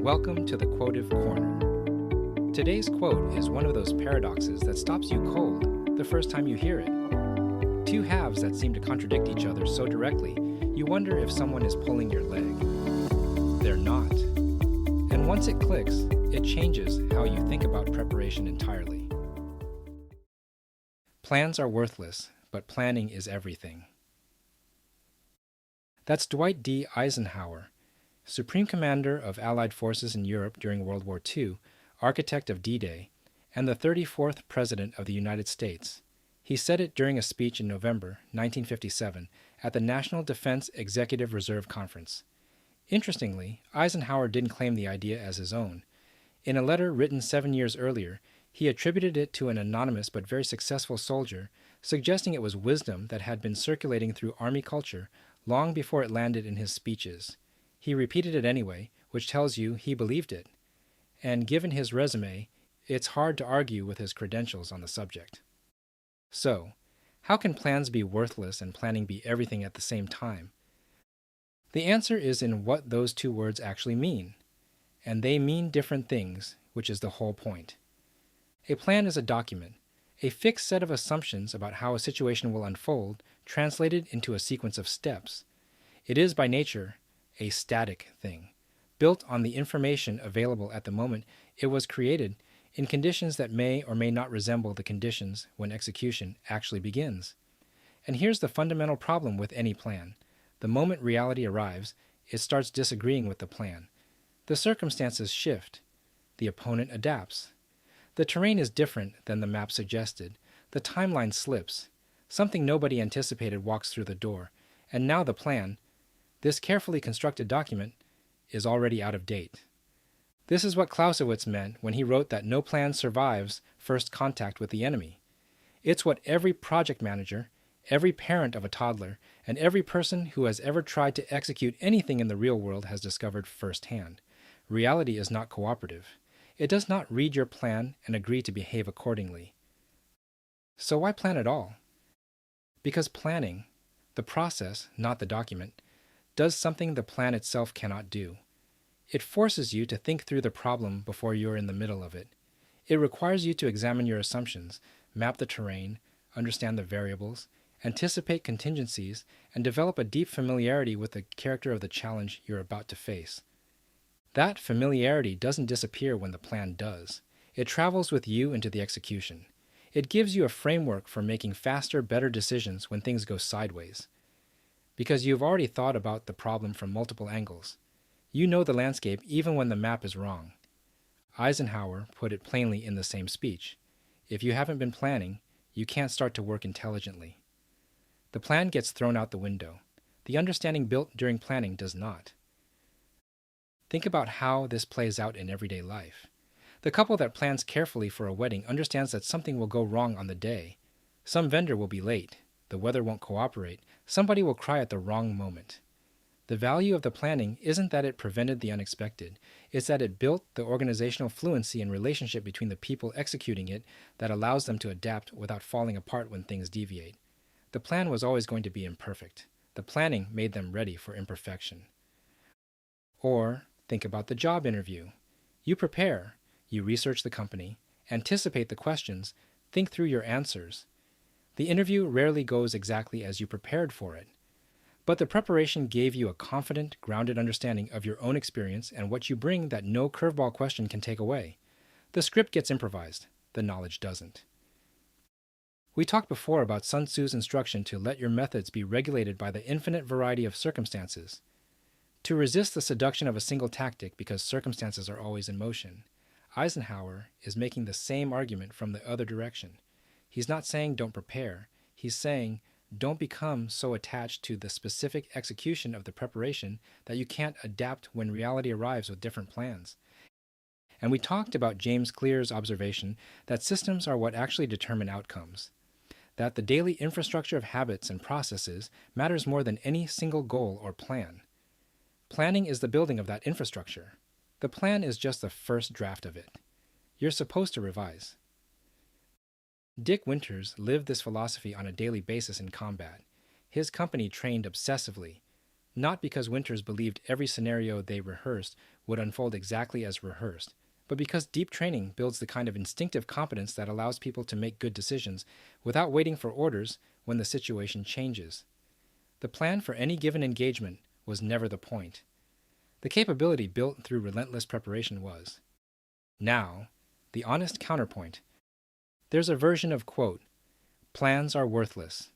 Welcome to the Quotive Corner. Today's quote is one of those paradoxes that stops you cold the first time you hear it. Two halves that seem to contradict each other so directly, you wonder if someone is pulling your leg. They're not. And once it clicks, it changes how you think about preparation entirely. Plans are worthless, but planning is everything. That's Dwight D. Eisenhower, Supreme Commander of Allied forces in Europe during World War II, architect of D-Day, and the 34th President of the United States. He said it during a speech in November 1957 at the National Defense Executive Reserve Conference. Interestingly, Eisenhower didn't claim the idea as his own. In a letter written 7 years earlier, he attributed it to an anonymous but very successful soldier, suggesting it was wisdom that had been circulating through Army culture long before it landed in his speeches. He repeated it anyway, which tells you he believed it. And given his resume, it's hard to argue with his credentials on the subject. So, how can plans be worthless and planning be everything at the same time? The answer is in what those two words actually mean. And they mean different things, which is the whole point. A plan is a document, a fixed set of assumptions about how a situation will unfold, translated into a sequence of steps. It is by nature a static thing, built on the information available at the moment it was created in conditions that may or may not resemble the conditions when execution actually begins. And here's the fundamental problem with any plan. The moment reality arrives, it starts disagreeing with the plan. The circumstances shift. The opponent adapts. The terrain is different than the map suggested. The timeline slips. Something nobody anticipated walks through the door. And now the plan, this carefully constructed document, is already out of date. This is what Clausewitz meant when he wrote that no plan survives first contact with the enemy. It's what every project manager, every parent of a toddler, and every person who has ever tried to execute anything in the real world has discovered firsthand. Reality is not cooperative. It does not read your plan and agree to behave accordingly. So why plan at all? Because planning, the process, not the document, does something the plan itself cannot do. It forces you to think through the problem before you're in the middle of it. It requires you to examine your assumptions, map the terrain, understand the variables, anticipate contingencies, and develop a deep familiarity with the character of the challenge you're about to face. That familiarity doesn't disappear when the plan does. It travels with you into the execution. It gives you a framework for making faster, better decisions when things go sideways. Because you've already thought about the problem from multiple angles. You know the landscape even when the map is wrong. Eisenhower put it plainly in the same speech. If you haven't been planning, you can't start to work intelligently. The plan gets thrown out the window. The understanding built during planning does not. Think about how this plays out in everyday life. The couple that plans carefully for a wedding understands that something will go wrong on the day. Some vendor will be late. The weather won't cooperate. Somebody will cry at the wrong moment. The value of the planning isn't that it prevented the unexpected. It's that it built the organizational fluency and relationship between the people executing it that allows them to adapt without falling apart when things deviate. The plan was always going to be imperfect. The planning made them ready for imperfection. Or think about the job interview. You prepare. You research the company, anticipate the questions, think through your answers. The interview rarely goes exactly as you prepared for it. But the preparation gave you a confident, grounded understanding of your own experience and what you bring that no curveball question can take away. The script gets improvised. The knowledge doesn't. We talked before about Sun Tzu's instruction to let your methods be regulated by the infinite variety of circumstances. To resist the seduction of a single tactic because circumstances are always in motion. Eisenhower is making the same argument from the other direction. He's not saying don't prepare. He's saying don't become so attached to the specific execution of the preparation that you can't adapt when reality arrives with different plans. And we talked about James Clear's observation that systems are what actually determine outcomes. That the daily infrastructure of habits and processes matters more than any single goal or plan. Planning is the building of that infrastructure. The plan is just the first draft of it. You're supposed to revise. Dick Winters lived this philosophy on a daily basis in combat. His company trained obsessively. not because Winters believed every scenario they rehearsed would unfold exactly as rehearsed, but because deep training builds the kind of instinctive competence that allows people to make good decisions without waiting for orders when the situation changes. The plan for any given engagement was never the point. The capability built through relentless preparation was. Now, the honest counterpoint. There's a version of, quote, plans are worthless,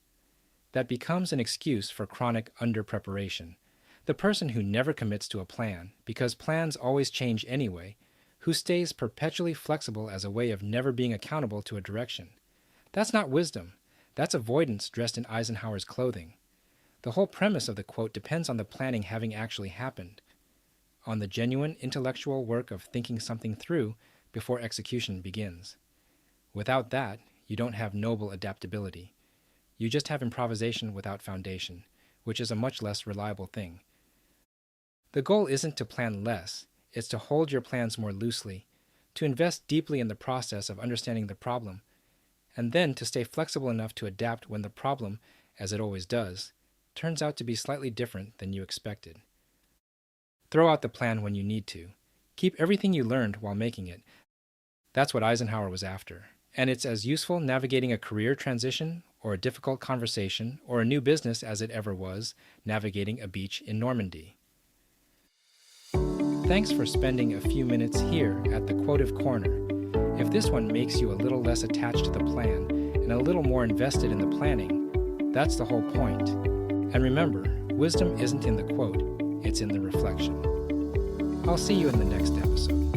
that becomes an excuse for chronic under-preparation. The person who never commits to a plan, because plans always change anyway, who stays perpetually flexible as a way of never being accountable to a direction. That's not wisdom. That's avoidance dressed in Eisenhower's clothing. The whole premise of the quote depends on the planning having actually happened, on the genuine intellectual work of thinking something through before execution begins. Without that, you don't have noble adaptability. You just have improvisation without foundation, which is a much less reliable thing. The goal isn't to plan less, it's to hold your plans more loosely, to invest deeply in the process of understanding the problem, and then to stay flexible enough to adapt when the problem, as it always does, turns out to be slightly different than you expected. Throw out the plan when you need to. Keep everything you learned while making it. That's what Eisenhower was after, and it's as useful navigating a career transition or a difficult conversation or a new business as it ever was navigating a beach in Normandy. Thanks for spending a few minutes here at the Quotive Corner. If this one makes you a little less attached to the plan and a little more invested in the planning, that's the whole point. And remember, wisdom isn't in the quote, it's in the reflection. I'll see you in the next episode.